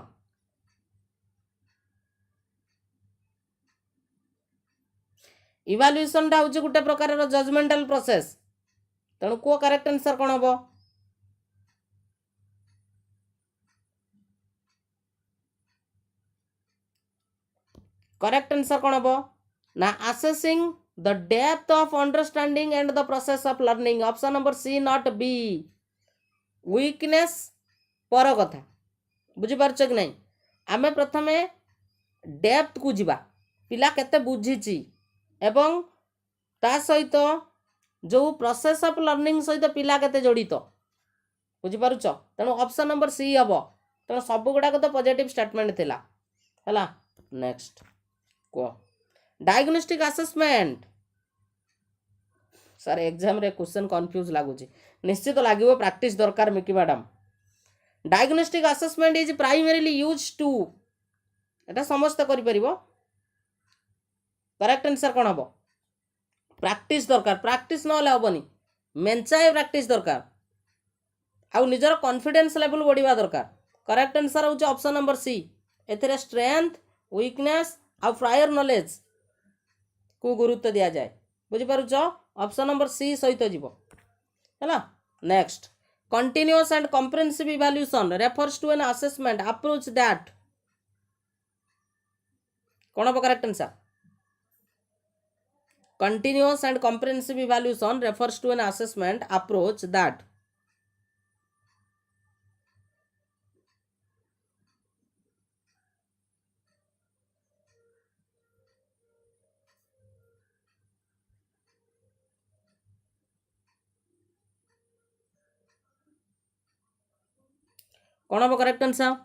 इवाल्यूशन हूँ गोटे प्रकार जजमेंटाल प्रोसेस तेणु को करेक्ट आंसर कौन हम करेक्ट आंसर कौन हम ना assessing the depth of understanding and the process of learning option number C not B weakness पर कथा बुझीपार कि नहीं आमे प्रथमे डेप्थ को जीवा पिला केते बुझीची एवं ता सहित जो प्रोसेस ऑफ लर्निंग सहित पिला केते जड़ित बुझीपार तेणु ऑप्शन नंबर सी हम तेणु सब गुड़ाक तो पॉजिटिव स्टेटमेंट थिला हला नेक्स्ट को डायग्नोस्टिक असेसमेंट सर एग्जाम रे क्वेश्चन कंफ्यूज लगुच निश्चित लगे प्रैक्टिस दरकार मिकी madam diagnostic assessment is primarily use to एटा समस्त करि परिबो करेक्ट आंसर कौन हम प्रैक्टिस दरकार प्रैक्टिस ना हेबनी मेंचाए प्रैक्टिस दरकार आउ निजर कॉन्फिडेंस लेवल बढ़िया दरकार करेक्ट आंसर होचे ऑप्शन नंबर सी एथिरे स्ट्रेंथ वीकनेस आउ प्रायर नॉलेज को गुरुत्व दिया जाए बुझीपारुच ऑप्शन नंबर सी सहित जीव है next continuous and comprehensive evaluation refers to an assessment approach that कौन हम correct answer continuous and comprehensive evaluation refers to an assessment approach that कौन हम करेक्ट आंसर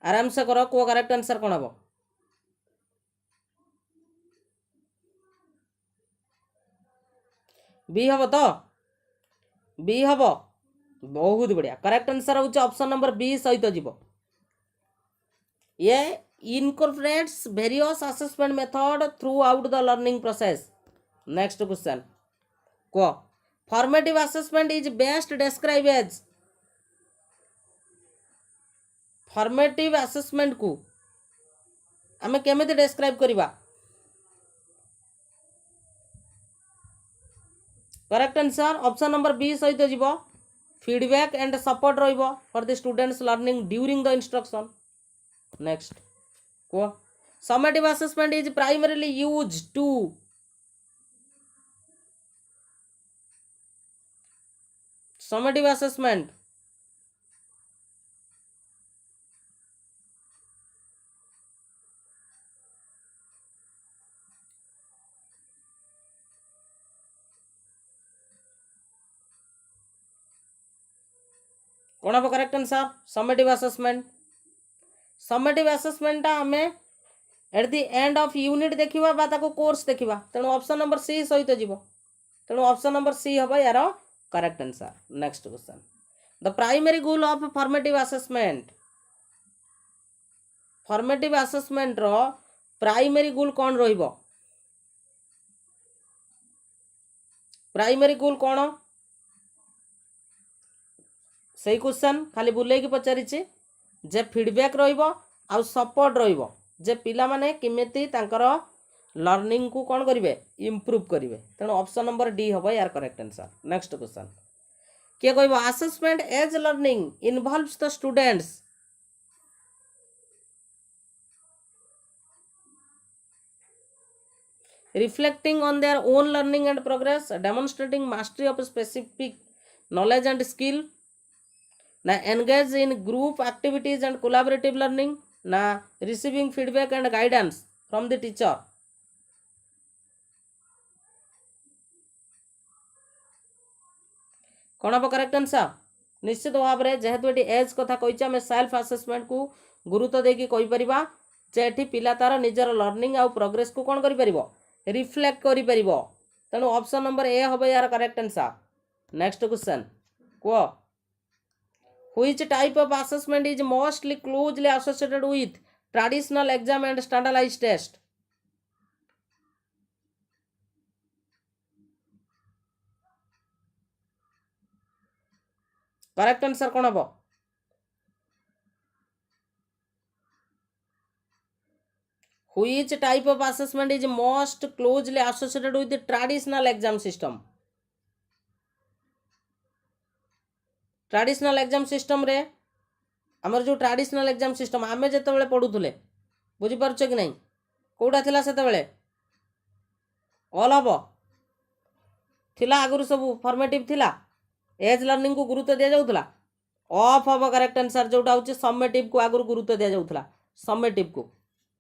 आराम से करो को करेक्ट आंसर कौन हम बी हम तो बी हम बहुत बढ़िया करेक्ट आंसर हूँ ऑप्शन नंबर बी सहित जीव ये incorporates various assessment method throughout the learning process next question को formative assessment is best describe as formative assessment को आमे केमिति डिस्क्राइब करबा correct answer option number B सहित जीव फीडबैक एंड सपोर्ट रहिबो for the students learning during the instruction next को summative assessment is primarily used to summative assessment कौन हम करेक्ट आंसर समेटिव असेसमेंट आम at the end of unit देखा course देखा तेणु ऑप्शन नंबर सी सहित जीव तेणु ऑप्शन नंबर सी हम यार correct answer next question the primary goal of formative assessment रो प्राइमरी गोल कौन रहिबो प्राइमरी गोल कौन सही क्वेश्चन खाली बुले की पचारि जे फीडबैक रहिबो आ सपोर्ट रहिबो जे पिला माने किमेती तांकर लर्निंग को कौन करिवे इम्प्रूव करिवे तेणु ऑप्शन नंबर डी हम यार करेक्ट आंसर नेक्स्ट क्वेश्चन किए कहबो assessment as learning involves the students reflecting on their own learning and progress demonstrating mastery of a specific knowledge and skill na engage in group activities and collaborative learning na receiving feedback and guidance from the teacher कौन हम correct answer निश्चित भाव में जेहेतु ये as कथा कही आम सेल्फ असेसमेंट को गुरुत्व देकी कहीपर जे एटी पिला तार निजर लर्निंग आउ प्रोग्रेस को कौन कर रिफ्लेक्ट कर तेणु ऑप्शन नंबर ए हम यार करेक्ट आंसर नेक्स्ट क्वेश्चन को which type of assessment is mostly closely associated with traditional exam and standardised test correct answer कौन हम Which type of assessment is most closely associated with the traditional exam system? Traditional exam system रे आमर जो traditional exam system आमे जेतेबेले पढुथुले बुझी पारुछ कि नहीं कोडा थिला सेतेबेले ऑल हबो थिला आगुरु सब फॉर्मेटिव थिला एज लर्निंग को गुरुत्व दिया जाउथला ऑफ हबो करेक्ट आंसर जोटा होची समेटिव को आगुरु गुरुत्व दिया जाउथला समेटिव को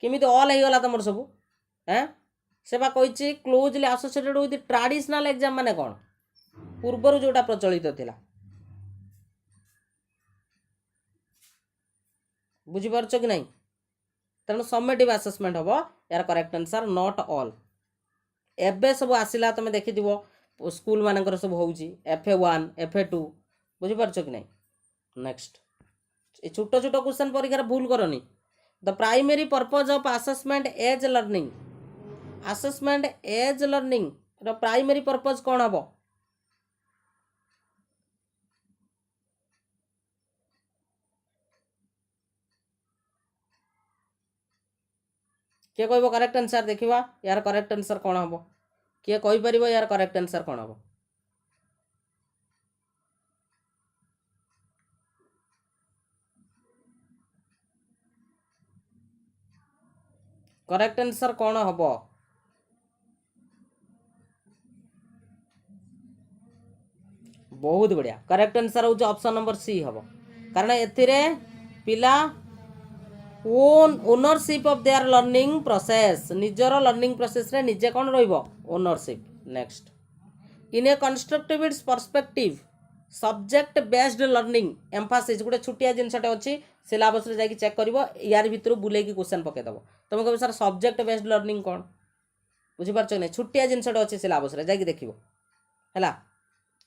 केमिति ऑल हे गला तमर सब हैं सेबा कहिछि closely associated with traditional exam माने कोन पूर्वरु जोटा प्रचलित थिला बुझी पारुछ कि नहीं तेणु समेटिव असेसमेंट हम यार करेक्ट आंसर नॉट ऑल एबे सब आसिला तुम देखि स्कूल मानकर सब होउची FA1 FA2 बुझी पारुछ कि नहीं नेक्स्ट ए छोट छोट क्वेश्चन परीक्षा भूल करनी the primary purpose of assessment as learning रो प्राइमरी पर्पज कौन हम किए कह करेक्ट आंसर देखा यार करेक्ट आंसर कौन हम किए कहीपर यार करेक्ट आंसर कौन हम करेक्ट आंसर कौन हम बहुत बढ़िया करेक्ट आंसर हूँ ऑप्शन नंबर सी हम कारण एथिरे पिला ownership of their learning process निजर लर्निंग प्रोसेस रे निजे कौन रहिबो ownership next in A constructivist perspective subject based learning Mphasis गोटे छुटिया जिनसटे अच्छी सिलेबस रे जाके चेक करिवो यार भितर बुलेकी क्वेश्चन पके दबो तुम कह सर सब्जेक्ट बेस्ड लर्निंग कौन बुझिपार नहीं छुटिया जिनसटे अच्छी सिलेबस रे जाके देखिवो हैला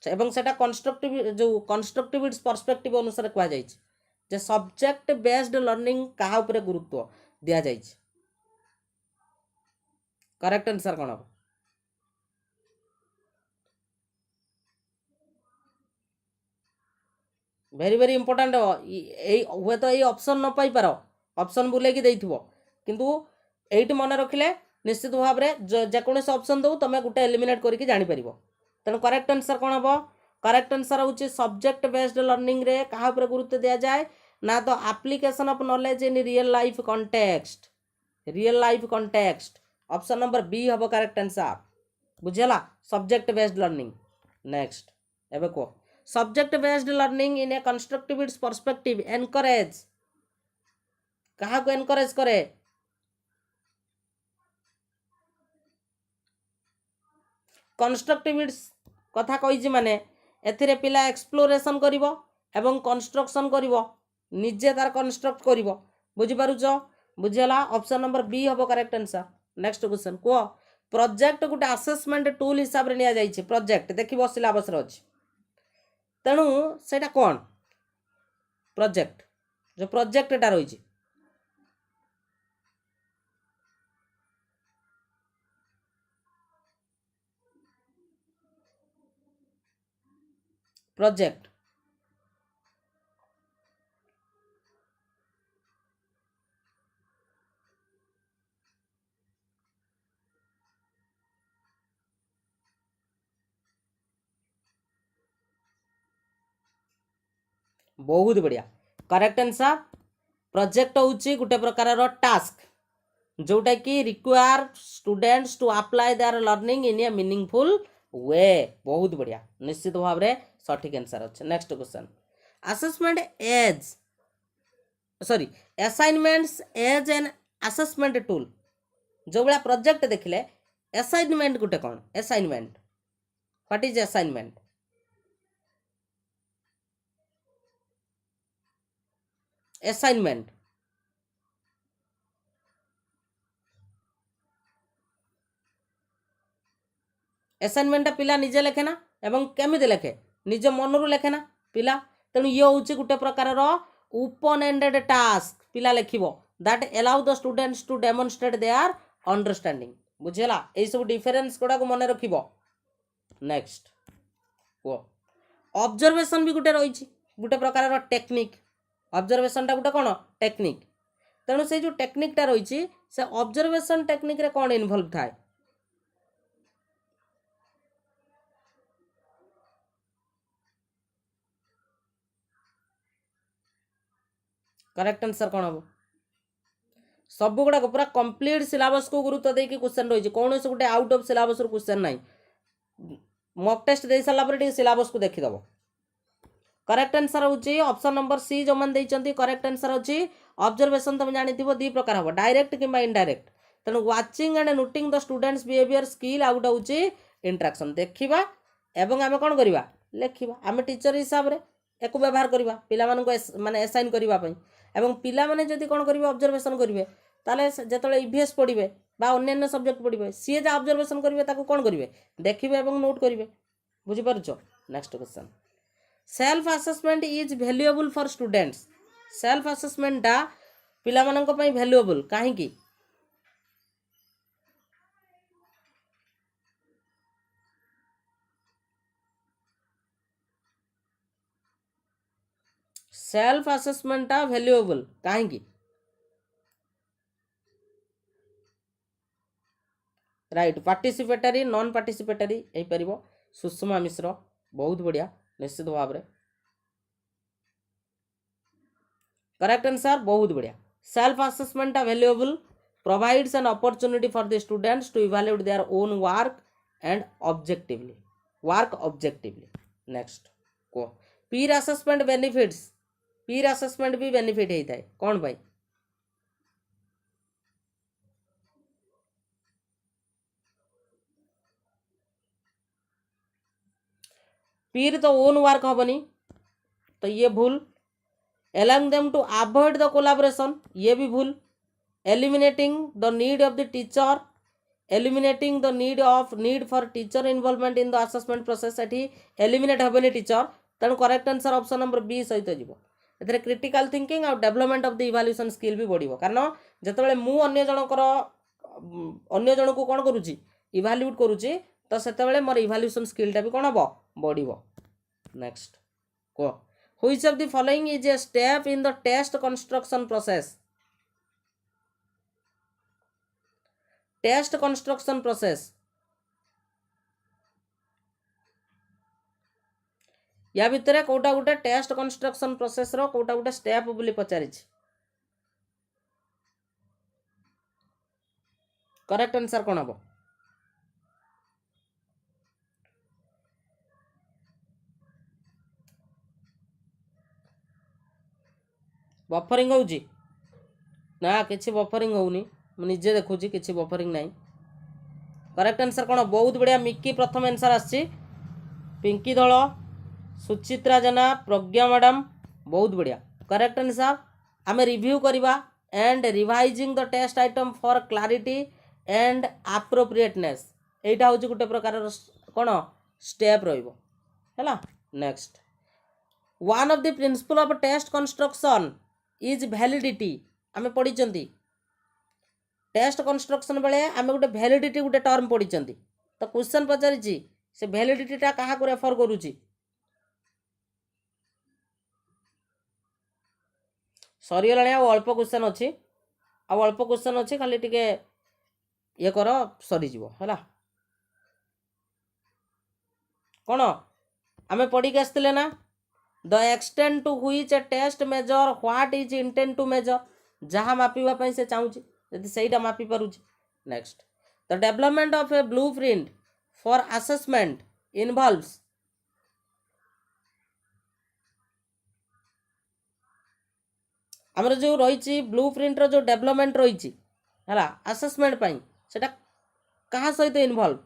एवं सेटा कंस्ट्रक्टिव जो कंस्ट्रक्टिव पर्सपेक्टिव अनुसार कह जाय जे सब्जेक्ट बेस्ड लर्निंग कहा उपरे गुरुत्व दिया जाय करेक्ट आंसर कौन हम भेरी भेरी इंपोर्टेंट हुए तो ये ऑप्शन न पाई पार ऑप्शन बुलेकी देइथिबो किंतु एइट मन रखिले निश्चित भाव में जेकोसी ऑप्शन दो तुम गोटे एलिमिनेट करके जानी परिबो तेणु करेक्ट आंसर कौन हम करेक्ट आंसर होची सब्जेक्ट बेस्ड लर्निंग रे कहा ऊपर गुरुत्व दिया जाए ना तो application of knowledge in real life context option number B हम करेक्ट आंसर बुझेला सब्जेक्ट बेस्ड लर्निंग नेक्स्ट एबे को subject based learning in a constructive perspective encourage कहा को एनकरेज करे कंस्ट्रक्टिव कथा कही माने एथिरे पिला एक्सप्लोरेशन करिवो एवं कंस्ट्रक्शन करिवो निजे तार कंस्ट्रक्ट करिवो बुझि पारुछ बुझेला ऑप्शन नंबर बी हम करेक्ट आंसर नेक्स्ट क्वेश्चन को प्रोजेक्ट गोटे असेसमेंट टूल हिसाब रे निया जाइछि प्रोजेक्ट देखिबो सिलेबस रे अछि तेणु सेटा कौन प्रोजेक्ट जो प्रोजेक्टटा रही प्रोजेक्ट बहुत बढ़िया करेक्ट आंसर प्रोजेक्ट होची गोटे प्रकार टास्क जोटा कि require students to apply their learning in a meaningful way बहुत बढ़िया निश्चित भाव में सठिक आंसर अच्छे next question assessment as sorry assignments as an assessment tool जो भाया प्रोजेक्ट देखिले असाइनमेंट गोटे कौन assignment what is assignment assignment असाइनमेंटा पिला निजे लेखे ना एवं केमिति लेखे निज मनरू लेखे ना पिला तेणु ये हूँ गोटे प्रकार ओपन एंडेड टास्क पिला लेखिबो that allow the students to demonstrate their understanding बुझेला एई सब डिफरेंस गुडा को मन रखिबो नेक्स्ट को ऑब्जर्वेशन भी गोटे रही गोटे प्रकार टेक्निक ऑब्जर्वेशन टा गोटे कौन टेक्निक तेणु से जो टेक्निकटा रही से ऑब्जर्वेशन टेक्निक रे कौन इन्वॉल्व थाए करेक्ट आंसर कौन हम सब गुड़ाक पूरा कंप्लीट सिलेबस को गुरुत्व देकी क्वेश्चन रही कौन से गोटे आउट ऑफ सिलेबस क्वेश्चन ना मॉक टेस्ट दे सारा पर सिलेबस को देखीदेव करेक्ट आंसर होची ऑप्शन नंबर सी जो मैंने देइचंती करेक्ट आंसर होची ऑब्जर्वेशन तुम जानी दी प्रकार हम डायरेक्ट किंबा इनडायरेक्ट तेणु watching and noting the students behaviour skill out होची इंटरेक्शन देखिबा एवं आमे कोन करिबा लेखिबा आमे टीचर हिसाब रे एको व्यवहार करिबा पिला मानको माने असाइन करिबा पई एवं पिला माने जदी कोन करिबे ऑब्जर्वेशन करिवे ताले जेतले ईवीएस पढिबे बा अन्य सब्जेक्ट पढिबे सी जे ऑब्जर्वेशन करिवे ताको कोन करिवे देखिबे एवं नोट करिवे बुझि पारुछो next question self assessment is valuable for students self assessment टा पिला मानको पई वैल्यूएबल काहे की सेल्फ असेसमेंट टा वैल्यूएबल काहे की राइट पार्टिसिपेटरी नॉन पार्टिसिपेटरी हो पारिबो सुषमा मिश्र बहुत बढ़िया निश्चित भाव में करेक्ट आंसर बहुत बढ़िया self assessment valuable provides an opportunity for the students to evaluate their own work objectively next को peer assessment benefits peer assessment भी benefit होता है कौन भाई फिर तो ओन वर्क हबनी, तो ये भूल। allowing them to avoid the collaboration, ये भी भूल। eliminating the need of the teacher, eliminating the need for teacher involvement in the assessment process, एठी eliminate हेबनी टीचर, तेणु correct answer option number B सहित जीवो। एथिरे क्रिटिकल थिंकिंग और development of the evaluation skill भी बढ़िबो, कारण जेतेबेले मु अन्य जनकर अन्य जन को कोन करूची इवैल्यूएट करूची, तो सेतेबेले मोर इवैल्यूएशन स्किलटा भी कोन हबो बढ़िबो। नेक्स्ट को which of the following is a step in the test construction process? Test construction process, या भितर कोटा गोटे टेस्ट कंस्ट्रक्शन प्रोसेस रो कोटा गोटे स्टेप बोली पचारि। करेक्ट आंसर कौन हम? बफरिंग होउची ना किसी बफरिंग होउनी, मुझे देखुची किसी बफरिंग नहीं। करेक्ट आंसर कौन? बहुत बढ़िया मिक्की प्रथम आंसर आसी, पिंकी दल, सुचित्रा जेना, प्रज्ञा मैडम, बहुत बढ़िया। करेक्ट आंसर आम रिव्यू करवा and revising the test item for clarity and appropriateness, एटा हूँ गोटे प्रकार कौन स्टेप रहा। Next, one of the principle of test construction is validity, आम पढ़ी टेस्ट कंस्ट्रक्शन बेले आम गोटे वैलिडिटी गोटे टर्म पढ़ी, तो क्वेश्चन पचारि से वैलिडिटीटा क्या रेफर करुच्ची। सरीगला अल्प क्वेश्चन अच्छी, अल्प क्वेश्चन अच्छी, खाली टिके ये कर सरीज है। कौन आम पढ़ी के आसते ना, the extent to which a test measure what is intent to measure, जहाँ मापिबा से चाहूँगी यदि सहीटा मापी पारुची। Next, the development of a blueprint for assessment involves, आमर जो रही ब्लूप्रिंट रो जो डेवलपमेंट रही है असेसमेंट पाई, सेटा कहाँ सहित involve?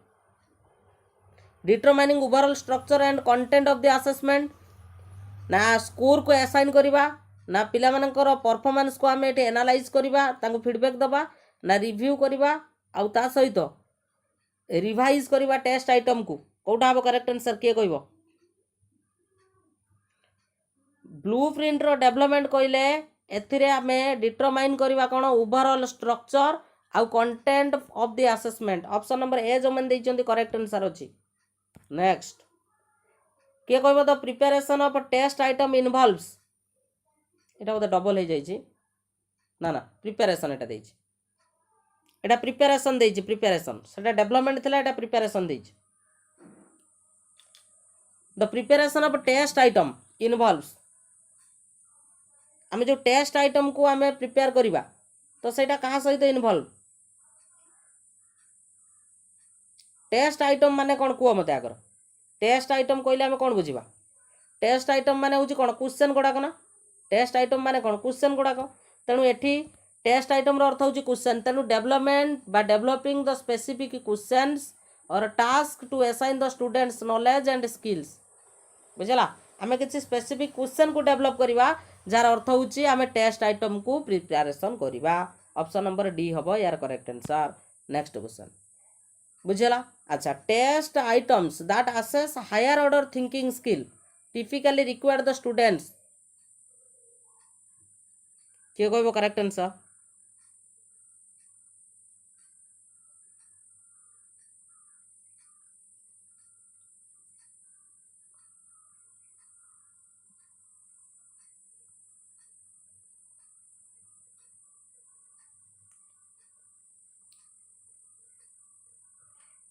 Determining overall structure and content of the assessment, ना स्कोर को असाइन करवा, ना पिला मानकर परफॉर्मेंस को आम ये एनालाइज करवा, तांको फीडबैक दबा, ना रिव्यू करवा, आउ ता सहित रिवाइज करवा टेस्ट आइटम को। कौटा हम करेक्ट आंसर किए कहब? ब्लूप्रिंट रो डेवलपमेंट कहले एथिरे आमे डिटरमाइन करवा कौन ओवरऑल स्ट्रक्चर आउ content of the assessment. Option number A जो मैंने देइचंती करेक्ट आंसर अछि। नेक्स्ट, किए कहब? The preparation of test item involves, एटा बोधे डबल हो जाइए ना, प्रिपरेशन एटा देइछि, एटा प्रिपरेशन देइछि, प्रिपरेशन सेटा डेवलपमेंट थिला, एटा प्रिपरेशन देइछि। The preparation of test item involves, आम जो टेस्ट आइटम को आम प्रिपेयर करवा, तो सेटा कहाँ सहित इन्वॉल्व? टेस्ट आइटम माने कौन कुह मत आगर? टेस्ट आइटम कहले आम कौन बुझा? टेस्ट आइटम माने हूँ कौन क्वेश्चन गुड़ाक ना, टेस्ट आइटम माने कौन क्वेश्चन गुड़ाक, तेणु एठी टेस्ट आइटम अर्थ हूँ क्वेश्चन, तेणु डेवलपमेंट बा डेवलपिंग द स्पेसिफिक क्वेश्चंस और task to assign the students knowledge and skills, बुझला? आम किसी स्पेसिफिक क्वेश्चन को डेवलप करवा जार अर्थ हूँ आम टेस्ट आइटम को प्रिपरेशन करवा। ऑप्शन नंबर डी हम यार करेक्ट आंसर। नेक्स्ट क्वेश्चन बुझला? अच्छा, test items that assess higher order thinking skill typically required the students, किए कहब करेक्ट आंसर?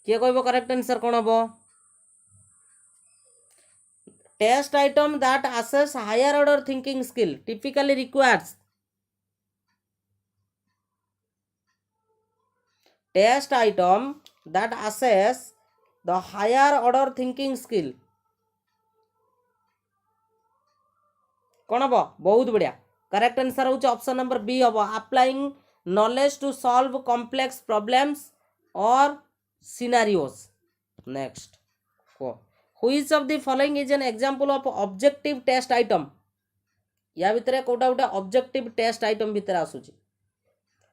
किए कहब करेक्ट आंसर कौन हम? Test item that assess higher order thinking skill typically requires, test item that assess the higher order thinking skill, कौन हम? बहुत बढ़िया। करेक्ट आंसर हूँ ऑप्शन नंबर बी हम, applying knowledge to solve complex problems और scenarios. Next, which of the following is an example of objective test item या भितर कोटा गोटे ऑब्जेक्टिव टेस्ट आइटम भितर आसुची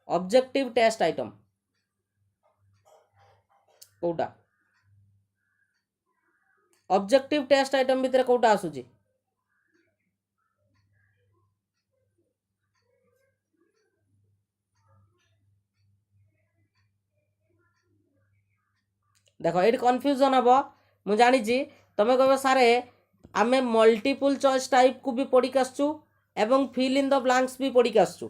ऑब्जेक्टिव टेस्ट आइटम कोटा ऑब्जेक्टिव टेस्ट आइटम भितर कोटा आसुची देखो ये कन्फ्यूजन हम मु जानी तुम कह सारे आम मल्टीपल चॉइस टाइप को भी पढ़ी आसचु एवं फिल इन द ब्लैंक्स भी पढ़ी आसचु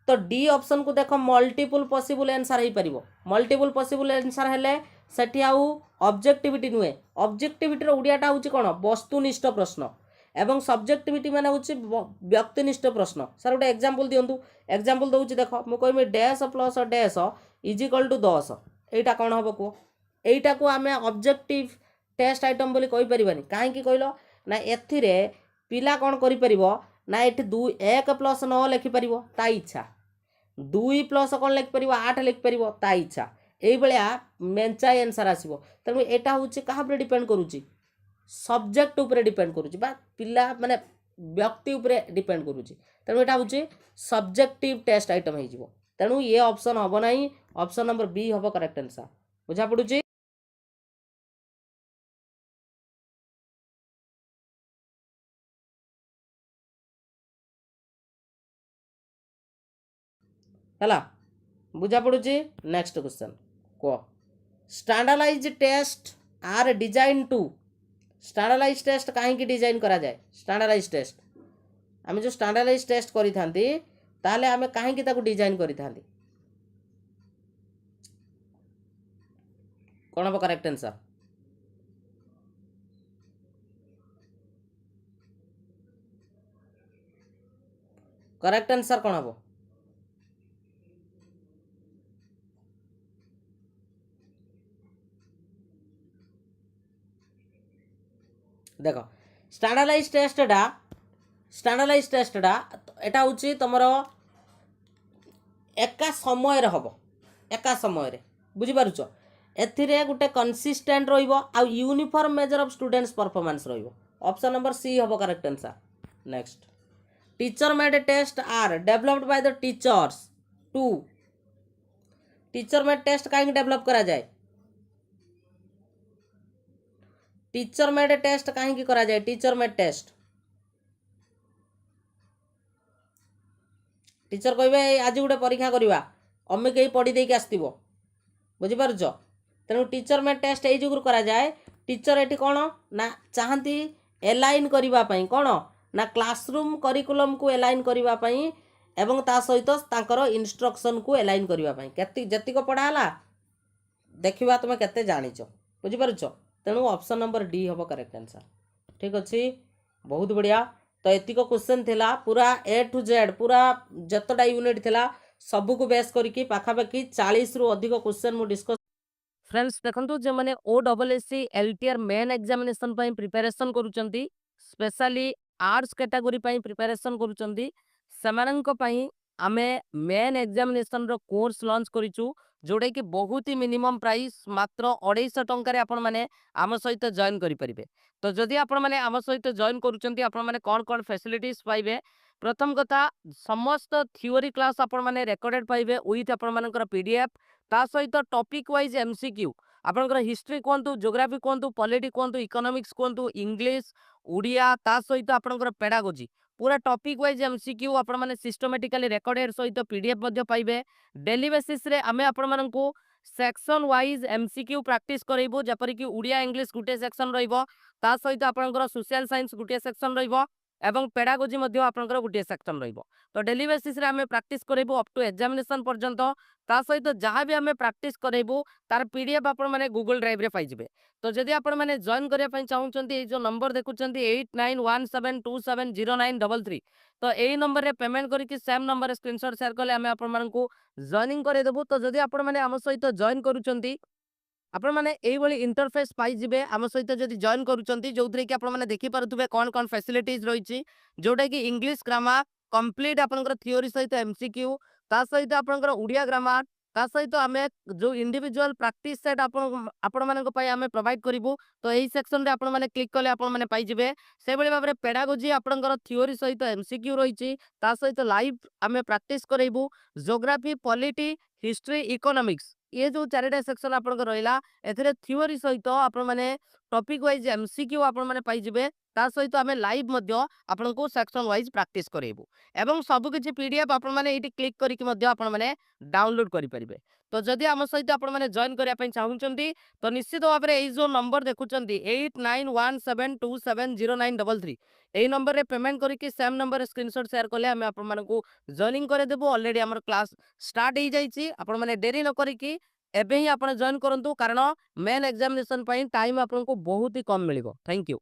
तो डी ऑप्शन को देख मल्टीपल पॉसिबल आंसर हो पार मल्टीपल पॉसिबल आंसर हेले सेठी आउ ऑब्जेक्टिविटी नुहे ऑब्जेक्टिविटी ओडियाटा हूँ कौन वस्तुनिष्ठ प्रश्न एवं सब्जेक्टिविटी माने हूँ व्यक्तिनिष्ठ प्रश्न सर गोटे एग्जांपल दिंतु एग्जांपल दूसरी देख मुझे कहमी dash plus dash is equal to 10 यहाँ कौन हम कह यहीटा को आम ऑब्जेक्टिव टेस्ट आइटम बोली कहि परिबानी कहीं कहल ना एथिरे पिला कौन करि ना ये 1 प्लस 9 लिखिपर ता इच्छा 2 प्लस कौन लिखिपर 8 लिखिपर ता इच्छा यही भाया मेंचाई आंसर आसो तेणु यहाँ हूँ क्या डिपेंड करुच्ची सब्जेक्ट उपर डिपेंड करुच्ची पिला माने व्यक्ति उपरे डिपेंड करुच्ची तेणु यहाँ हूँ सब्जेक्टिव टेस्ट आइटम हो तेणु ये ऑप्शन हम ना ऑप्शन नंबर बी हम करेक्ट आंसर बुझा पड़ुची है बुझा पड़ुची नेक्स्ट क्वेश्चन कह standardise test are design to standardise test कहीं डिजाइन करा जाए स्टैंडर्डाइज टेस्ट आम जो स्टैंडर्डाइज टेस्ट करी ताले आम कहीं डिजाइन करी कौन हम करेक्ट आंसर करेक्ट आंसर कौन हम देख स्टैंडर्डाइज टेस्टा एटा हूँ तुम एका समय हम एका समय बुझीपारुच एथिरे गोटे कंसिस्टेंट रहा uniform measure of students performance option number C हम correct answer next teacher made test are developed by the teachers to teacher made test कहीं डेवलप करा जाए टीचर मेड टेस्ट कहीं करा जाए टीचर मेड टेस्ट टीचर कहे आज गोटे परीक्षा करवा अमिक ही पढ़ी देके आसो बुझीपारुच तेणु टीचर मेड टेस्ट यही जुगुर करा जाए टीचर ये कौन ना चाहती एलाइन करने कौन ना क्लासरूम करिकुलम को एलाइन करने एवं ता सहित तांकर इंस्ट्रक्शन को एलाइन करने जतिक पढ़ाला देखा तुम केते जानिच बुझीपारुच तेणु ऑप्शन नंबर डी हम करेक्ट आंसर ठीक अच्छे बहुत बढ़िया तो एतिक क्वेश्चन थिला पूरा ए टू जेड पूरा जतटा यूनिट थिला सबू को बेस करके पाखापाखि 40 रु अधिक क्वेश्चन मु डिस्कस फ्रेंड्स देखंतु जे माने ओडब्ल्यूएससी एलटीआर मेन एग्जामिनेशन पई प्रिपरेशन करूचंती स्पेशली आर्ट्स कैटेगरी पई प्रिपरेशन करूचंती समानंक पई आमे मेन एग्जामिनेशन रो कोर्स लॉन्च करिचु जोड़े कि बहुत ही मिनिमम प्राइस मात्र 250 टंका आपण माने आम सहित जॉइन करि परिबे तो जदि आपण माने आम सहित जॉइन करूचंती आपण माने कोन कोन फैसिलिटीज पाइबे प्रथम कथा समस्त थ्योरी क्लास आपण माने रेकॉर्डेड पाइबे विथ आपण मानकर पीडीएफ ता सहित टॉपिक वाइज एमसीक्यू आपनकर हिस्ट्री कहतु ज्योग्राफी कहतु पॉलिटी कहतु इकोनॉमिक्स कहतु इंग्लिश उड़िया ता सहित आपनकर पेडागोजी पूरा टॉपिक वाइज एमसीक्यू आपण माने सिस्टमैटिकली रेकॉर्डेड सहित पीडीएफ मध्ये पाइबे डेली बेसिस रे आमे आपण मानकू सेक्शन वाइज एमसीक्यू प्रैक्टिस करइबो जपरि कि उड़िया इंग्लिश गुटे सेक्शन रहिबो ता सहित आपनकर सोशल साइंस गुटे सेक्शन रहिबो एवं पेडागोजी मध्ये आपनकर गुटे सेक्शन रहिबो तो डेली बेसिस रे आमे प्रैक्टिस करइबो अप टू एग्जामिनेशन पर्यंत ता सहित जहाँ भी आमे प्रैक्टिस करइबो तार पीडीएफ आपण माने गूगल ड्राइव रे पाइजिबे तो जदि आपण माने जॉइन करिया पई चाहुचंती ए जो नंबर देखुचंती 8917270933 तो यही नंबर रे पेमेंट करके सेम नंबर स्क्रीनशॉट शेयर कले आमे आपण मानकू जॉइनिंग करे देबो तो जदि आपण माने आम सहित जॉइन करूचंती आपण माने एई भली इंटरफेस पाई जिबे आम सहित जदि जॉइन करूचंती जोथरे कि आपण माने देखि पारुथबे कोन कोन फैसिलिटीज रहिछि जोटा कि इंग्लिश ग्रामर कंप्लीट आपनकर थ्योरी सहित एमसीक्यू ता सहित आपनकर उड़िया ग्रामर ତା ସହିତ ଆମେ ଯୋଉ ଇଣ୍ଡିଭିଜୁଆଲ ପ୍ରାକ୍ଟିସ୍ ସେଟ୍ ଆପଣମାନଙ୍କ ପାଇଁ ଆମେ ପ୍ରୋଭାଇଡ୍ କରିବୁ। ତ ଏହି ସେକ୍ସନରେ ଆପଣମାନେ କ୍ଲିକ୍ କଲେ ଆପଣମାନେ ପାଇଯିବେ। ସେଭଳି ଭାବରେ ପେଡାଗୋଜି ଆପଣଙ୍କର ଥିଓରି ସହିତ ଏମସିକ୍ୟୁ ରହିଛି। ତା ସହିତ ଲାଇଭ୍ ଆମେ ପ୍ରାକ୍ଟିସ୍ କରେଇବୁ। ଜୋଗ୍ରାଫି, ପଲିଟି, ହିଷ୍ଟ୍ରି, ଇକୋନୋମିକ୍ସ ଇଏ ଯୋଉ 4ଟା ସେକ୍ସନ ଆପଣଙ୍କର ରହିଲା, ଏଥିରେ ଥିଓରି ସହିତ ଆପଣମାନେ ଟପିକ୍ ୱାଇଜ୍ ଏମସିକ୍ୟୁ ଆପଣମାନେ ପାଇଯିବେ। ତା ସହିତ ଆମେ ଲାଇଭ୍ ମଧ୍ୟ ଆପଣଙ୍କୁ ସେକ୍ସନ ୱାଇଜ୍ ପ୍ରାକ୍ଟିସ୍ କରେଇବୁ ଏବଂ ସବୁକିଛି ପିଡିଏଫ୍ ଆପଣମାନେ ଏଇଠି କ୍ଲିକ୍ କରିକି ମଧ୍ୟ ଆପଣମାନେ ଡାଉନଲୋଡ୍ କରିପାରିବେ। ତ ଯଦି ଆମ ସହିତ ଆପଣମାନେ ଜଏନ୍ କରିବା ପାଇଁ ଚାହୁଁଛନ୍ତି, ତ ନିଶ୍ଚିତ ଭାବରେ ଏଇ ଯୋଉ ନମ୍ବର ଦେଖୁଛନ୍ତି 8917270933 ଏଇ ନମ୍ବରରେ ପେମେଣ୍ଟ କରିକି ସେମ୍ ନମ୍ବରରେ ସ୍କ୍ରିନଶଟ୍ ସେୟାର କଲେ ଆମେ ଆପଣମାନଙ୍କୁ ଜଏନିଂ କରେଇଦେବୁ। ଅଲରେଡି ଆମର କ୍ଲାସ୍ ଷ୍ଟାର୍ଟ ହେଇଯାଇଛି। ଆପଣମାନେ ଡେରି ନ କରିକି ଏବେ ହିଁ ଆପଣ ଜଏନ୍ କରନ୍ତୁ, କାରଣ ମେନ୍ ଏକ୍ଜାମିନେସନ୍ ପାଇଁ ଟାଇମ୍ ଆପଣଙ୍କୁ ବହୁତ ହି କମ୍ ମିଳିବ। Thank you.